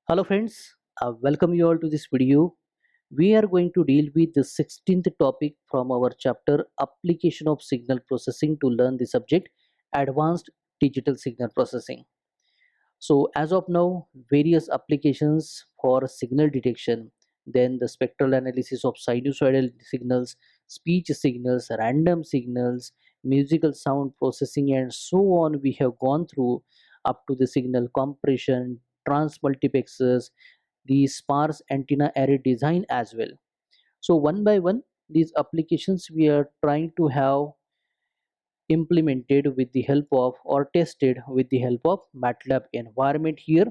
Hello friends, welcome you all to this video. We are going to deal with the 16th topic from our chapter Application of Signal Processing to learn the subject Advanced Digital Signal Processing. So as of now, various applications for signal detection, then the spectral analysis of sinusoidal signals, speech signals, random signals, musical sound processing and so on we have gone through up to the signal compression, transmultiplexers, the sparse antenna array design as well. So one by one, these applications we are trying to have implemented with the help of or tested with the help of MATLAB environment here.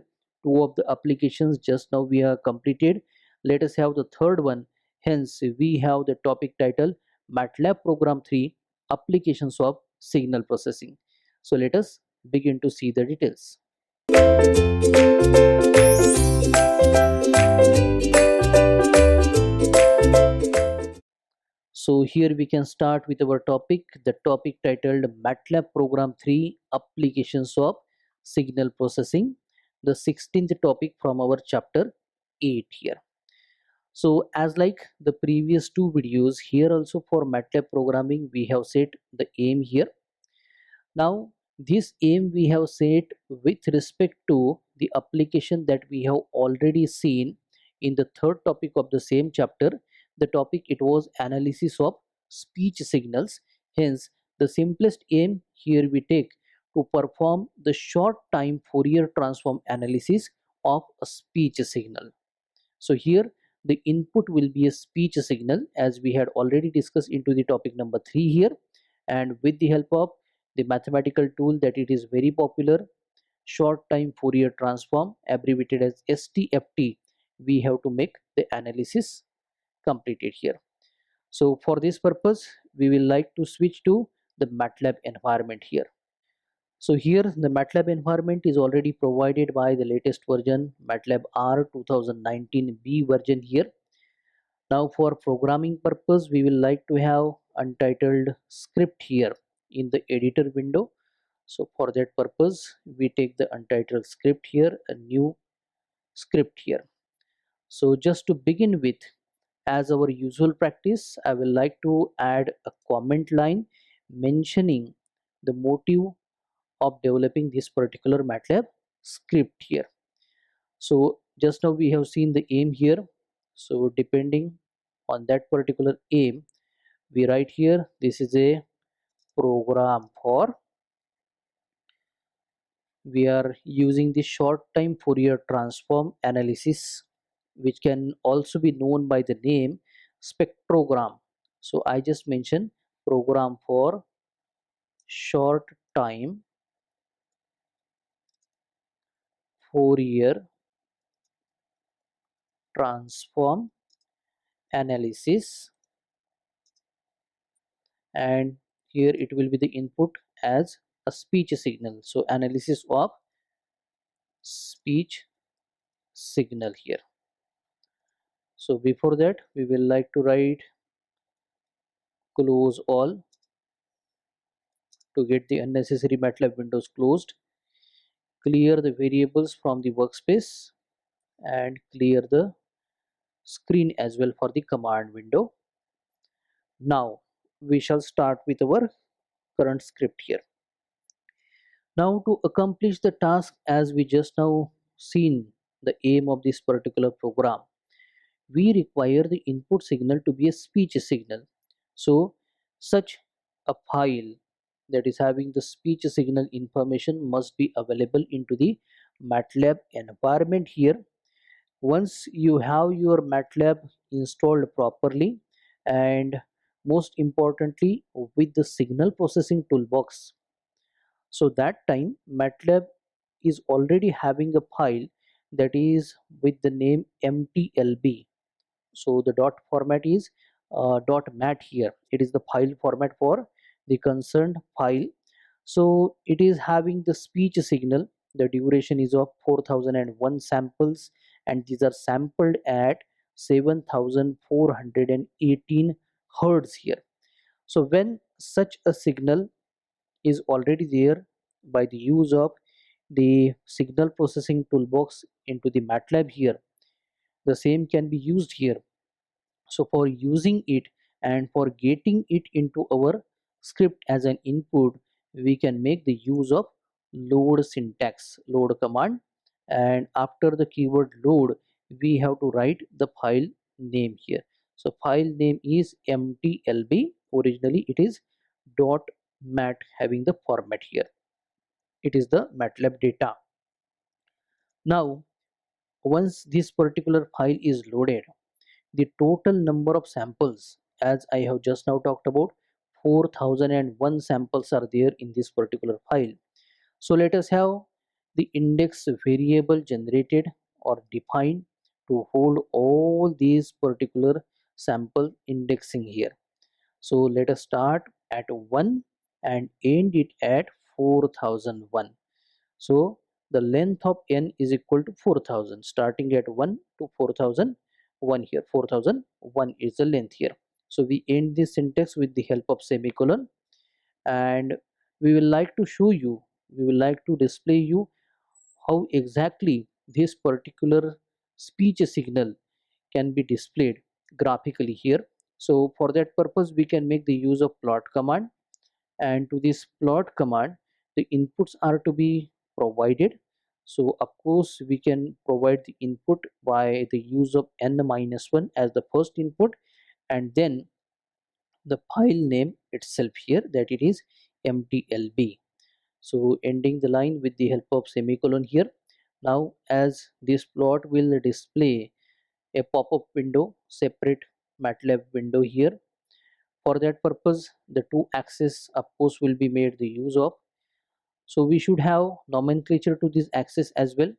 Two of the applications just now we have completed. Let us have the third one. Hence, we have the topic title MATLAB Program 3 Applications of Signal Processing. So let us begin to see the details. So here we can start with our topic, the topic titled MATLAB Program 3 Applications of Signal Processing, the 16th topic from our chapter 8 here. So as like the previous two videos, here also for MATLAB programming we have set the aim here. Now this aim we have set with respect to the application that we have already seen in the third topic of the same chapter. The topic it was analysis of speech signals. Hence the simplest aim here we take to perform the short time Fourier transform analysis of a speech signal. So here the input will be a speech signal as we had already discussed into the topic number 3 here, and with the help of the mathematical tool that it is very popular, short time Fourier transform abbreviated as STFT, we have to make the analysis completed here. So for this purpose we will like to switch to the MATLAB environment here. So here the MATLAB environment is already provided by the latest version MATLAB R 2019 B version here. Now for programming purpose we will like to have untitled script here in the editor window. So for that purpose we take the untitled script here, a new script here. So just to begin with, as our usual practice, I will like to add a comment line mentioning the motive of developing this particular MATLAB script here. So just now we have seen the aim here. So depending on that particular aim, we write here this is a program for, we are using the short time Fourier transform analysis, which can also be known by the name spectrogram. So I just mentioned program for short time Fourier transform analysis, and here it will be the input as a speech signal. So analysis of speech signal here. So before that we will like to write close all to get the unnecessary MATLAB windows closed, clear the variables from the workspace, and clear the screen as well for the command window. Now we shall start with our current script here. Now to accomplish the task as we just now seen the aim of this particular program, we require the input signal to be a speech signal. So such a file that is having the speech signal information must be available into the MATLAB environment here. Once you have your MATLAB installed properly, and most importantly with the signal processing toolbox, so that time MATLAB is already having a file that is with the name mtlb. So the dot format is .mat here. It is the file format for the concerned file. So it is having the speech signal. The duration is of 4001 samples, and these are sampled at 7418 hertz here. So when such a signal is already there by the use of the signal processing toolbox into the MATLAB here. The same can be used here. So for using it and for getting it into our script as an input, we can make the use of load syntax, load command, and after the keyword load, we have to write the file name here. So file name is mtlb. Originally it is .mat, having the format here. It is the MATLAB data. Now once this particular file is loaded, the total number of samples, as I have just now talked about, 4001 samples are there in this particular file. So let us have the index variable generated or defined to hold all these particular sample indexing here. So let us start at 1 and end it at 4001. So the length of n is equal to 4000, starting at 1 to 4001 here. 4001 is the length here. So we end this syntax with the help of semicolon, and we will like to show you, we will like to display you how exactly this particular speech signal can be displayed graphically here. So for that purpose we can make the use of plot command, and to this plot command the inputs are to be provided. So of course we can provide the input by the use of n-1 as the first input, and then the file name itself here, that it is mtlb. So ending the line with the help of semicolon here. Now as this plot will display a pop-up window, separate MATLAB window here. For that purpose the two axes of course will be made the use of. So we should have nomenclature to this axis as well.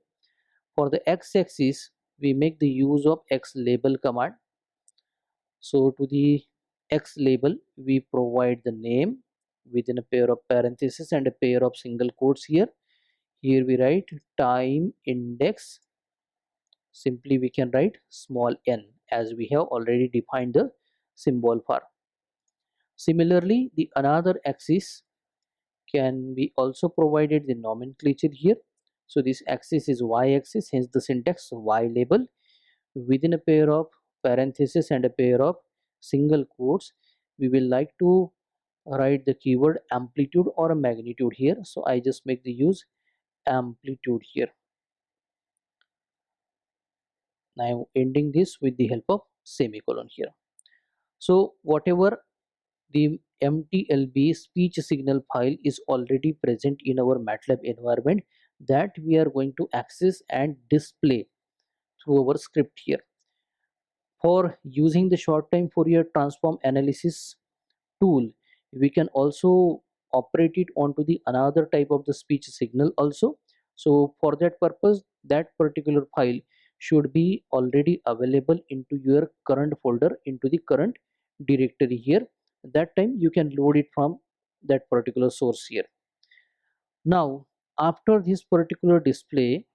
For the x-axis we make the use of x label command. So to the x label we provide the name within a pair of parentheses and a pair of single quotes here. Here we write time index. Simply we can write small n as we have already defined the symbol for. Similarly the another axis can be also provided the nomenclature here. So this axis is y-axis, hence the syntax y label. Within a pair of parentheses and a pair of single quotes we will like to write the keyword amplitude or a magnitude here. So I just make the use amplitude here. Now ending this with the help of semicolon here. So whatever the MTLB speech signal file is already present in our MATLAB environment, that we are going to access and display through our script here. For using the short time Fourier transform analysis tool, we can also operate it onto the another type of the speech signal also. So for that purpose that particular file should be already available into your current folder, into the current directory here. That time you can load it from that particular source here. Now after this particular display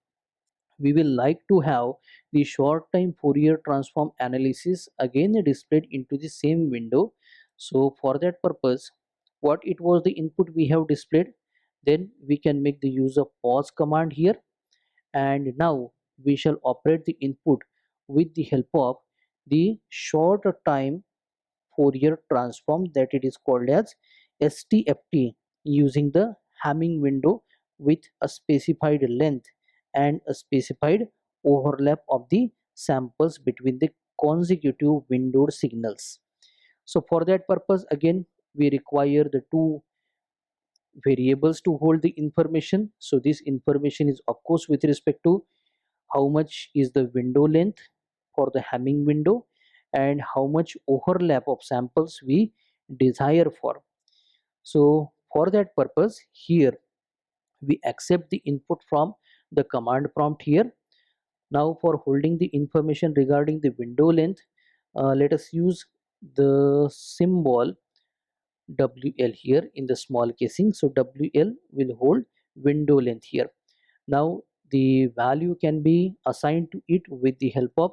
we will like to have the short time Fourier transform analysis again displayed into the same window. So for that purpose what it was the input we have displayed, then we can make the use of pause command here, and now we shall operate the input with the help of the short time Fourier transform, that it is called as STFT, using the Hamming window with a specified length and a specified overlap of the samples between the consecutive windowed signals. So for that purpose again we require the two variables to hold the information. So this information is of course with respect to how much is the window length for the Hamming window and how much overlap of samples we desire for. So for that purpose here we accept the input from the command prompt here. Now for holding the information regarding the window length, let us use the symbol WL here in the small casing. So WL will hold window length here. Now the value can be assigned to it with the help of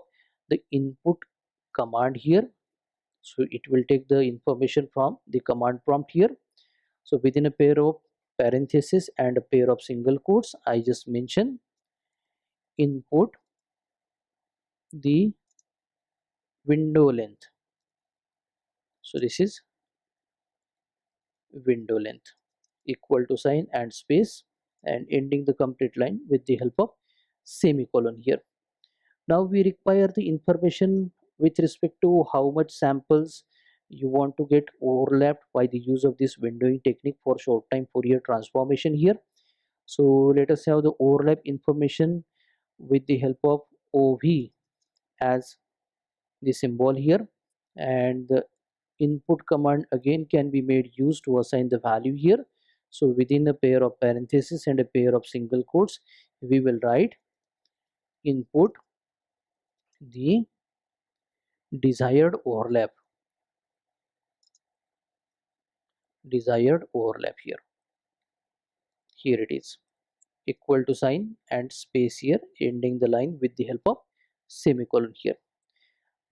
the input command here. So it will take the information from the command prompt here. So within a pair of parenthesis and a pair of single quotes. I just mentioned input the window length. So this is window length equal to sign and space, and ending the complete line with the help of semicolon here. Now we require the information with respect to how much samples you want to get overlapped by the use of this windowing technique for short time Fourier transformation here. So let us have the overlap information with the help of OV as the symbol here, and the input command again can be made use to assign the value here. So within a pair of parentheses and a pair of single quotes, we will write input the desired overlap, here. Here it is, equal to sign and space here, ending the line with the help of semicolon here.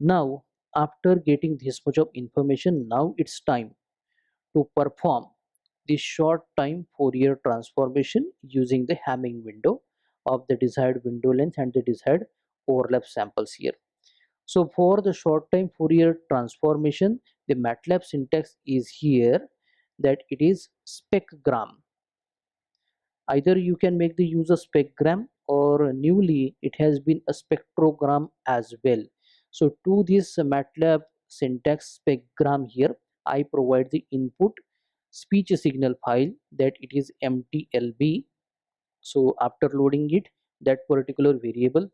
Now after getting this much of information, now it's time to perform the short time Fourier transformation using the Hamming window of the desired window length and the desired overlap samples here. So for the short time Fourier transformation, the MATLAB syntax is here that it is specgram. Either you can make the use of specgram, or newly it has been a spectrogram as well. So to this MATLAB syntax specgram here, I provide the input speech signal file that it is mtlb. So after loading it, that particular variable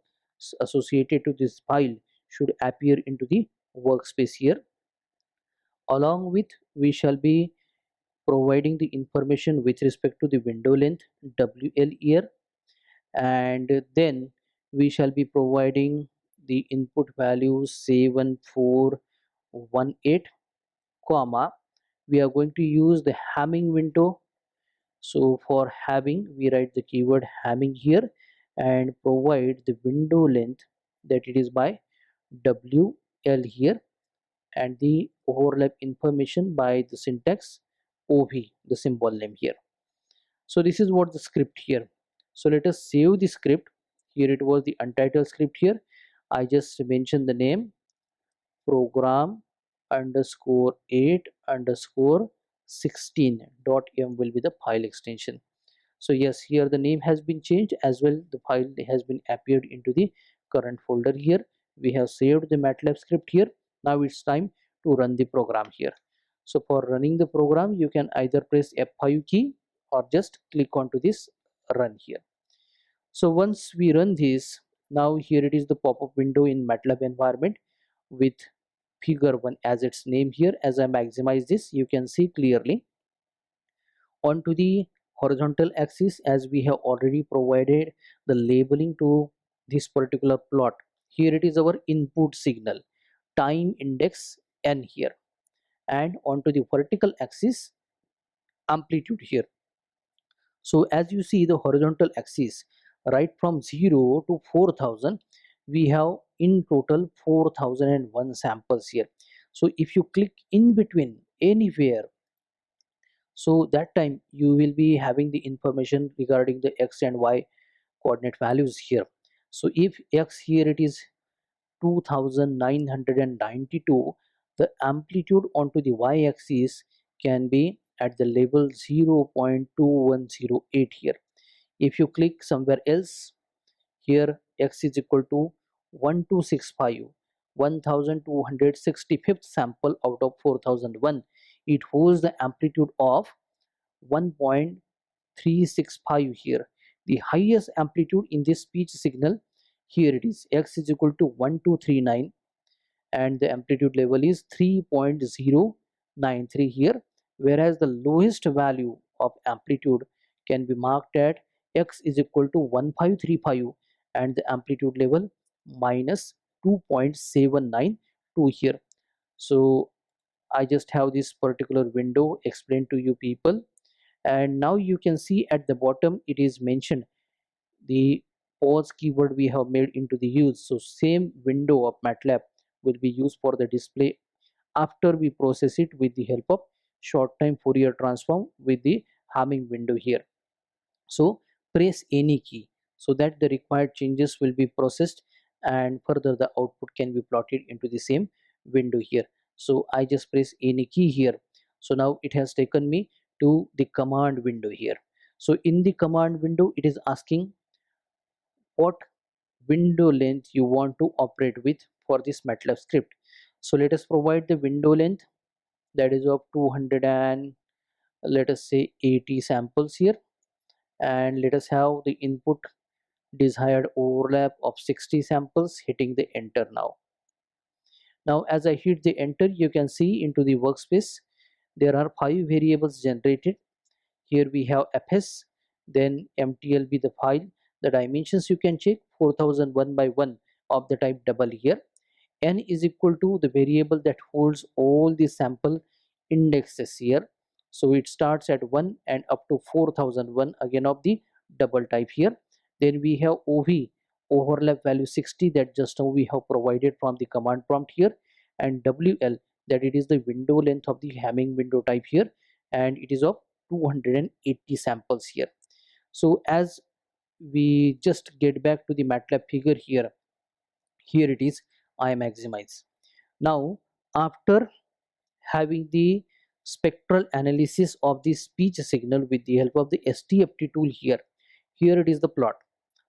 associated to this file should appear into the workspace here. Along with, we shall be providing the information with respect to the window length wl here, and then we shall be providing the input value 7418, comma, we are going to use the Hamming window. So for Hamming, we write the keyword Hamming here and provide the window length that it is by wl here, and the overlap information by the syntax ov, the symbol name here. So this is what the script here. So let us save the script. Here it was the untitled script here. I just mentioned the name program underscore 8 underscore 16.m will be the file extension. So yes, here the name has been changed as well. The file has been appeared into the current folder here. We have saved the MATLAB script here. Now it's time to run the program here. So for running the program, you can either press F5 key or just click onto this run here. So once we run this, now here it is the pop-up window in MATLAB environment with figure 1 as its name here. As I maximize this, you can see clearly onto the horizontal axis, as we have already provided the labeling to this particular plot. Here it is our input signal time index n here, and onto the vertical axis amplitude here. So as you see the horizontal axis, right from 0 to 4000, we have in total 4001 samples here. So if you click in between anywhere, so that time you will be having the information regarding the x and y coordinate values here. So if x here it is 2992, the amplitude onto the y-axis can be at the level 0.2108 here. If you click somewhere else, here x is equal to 1265, 1265th sample out of 4001. It holds the amplitude of 1.365 here. The highest amplitude in this speech signal, here it is, x is equal to 1239, and the amplitude level is 3.093 here, whereas the lowest value of amplitude can be marked at x is equal to 1535 and the amplitude level minus 2.792 here. So I just have this particular window explained to you people, and now you can see at the bottom it is mentioned the pause keyword we have made into the use. So same window of MATLAB will be used for the display after we process it with the help of short time Fourier transform with the Hamming window here. So press any key so that the required changes will be processed, and further the output can be plotted into the same window here. So I just press any key here. So now it has taken me to the command window here. So in the command window it is asking what window length you want to operate with for this MATLAB script. So let us provide the window length, that is of 200 and let us say 80 samples here, and let us have the input desired overlap of 60 samples, hitting the enter. Now as I hit the enter, you can see into the workspace there are 5 variables generated. Here we have fs, then mtlb the file, the dimensions you can check 4001 by 1 of the type double here. N is equal to the variable that holds all the sample indexes here. So it starts at 1 and up to 4001 again of the double type here. Then we have OV, overlap value 60, that just now we have provided from the command prompt here, and WL, that it is the window length of the Hamming window type here, and it is of 280 samples here. So as we just get back to the MATLAB figure here, here it is I maximize. Now after having the spectral analysis of the speech signal with the help of the STFT tool here, here it is the plot.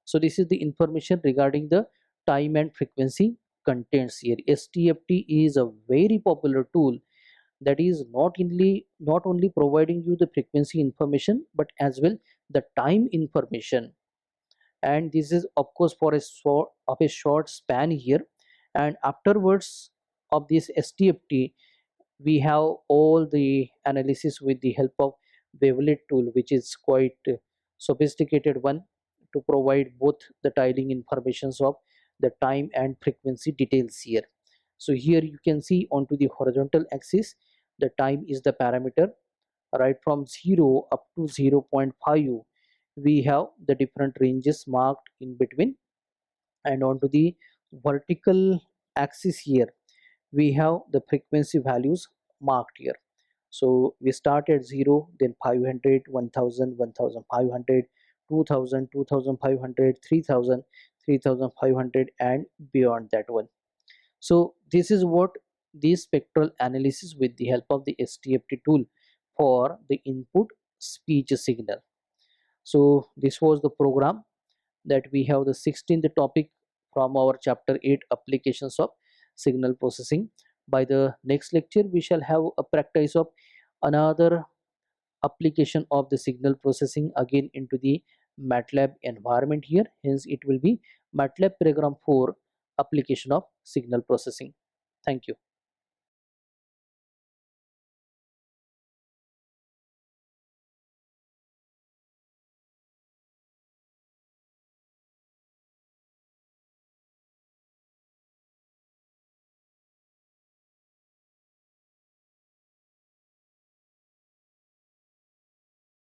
So this is the information regarding the time and frequency contents here. STFT is a very popular tool that is not only providing you the frequency information but as well the time information, and this is of course for a short span here. And afterwards of this STFT we have all the analysis with the help of wavelet tool, which is quite sophisticated one to provide both the tiling informations of the time and frequency details here. So here you can see onto the horizontal axis the time is the parameter, right from 0 up to 0.5 we have the different ranges marked in between, and onto the vertical axis here we have the frequency values marked here. So we start at 0, then 500, 1000, 1500, 2000, 2500, 3000, 3500, and beyond that one. So this is what the spectral analysis with the help of the STFT tool for the input speech signal. So this was the program that we have the 16th topic from our chapter 8 applications of signal processing. By the next lecture we shall have a practice of another application of the signal processing again into the MATLAB environment here. Hence it will be MATLAB program 4 application of signal processing. Thank you.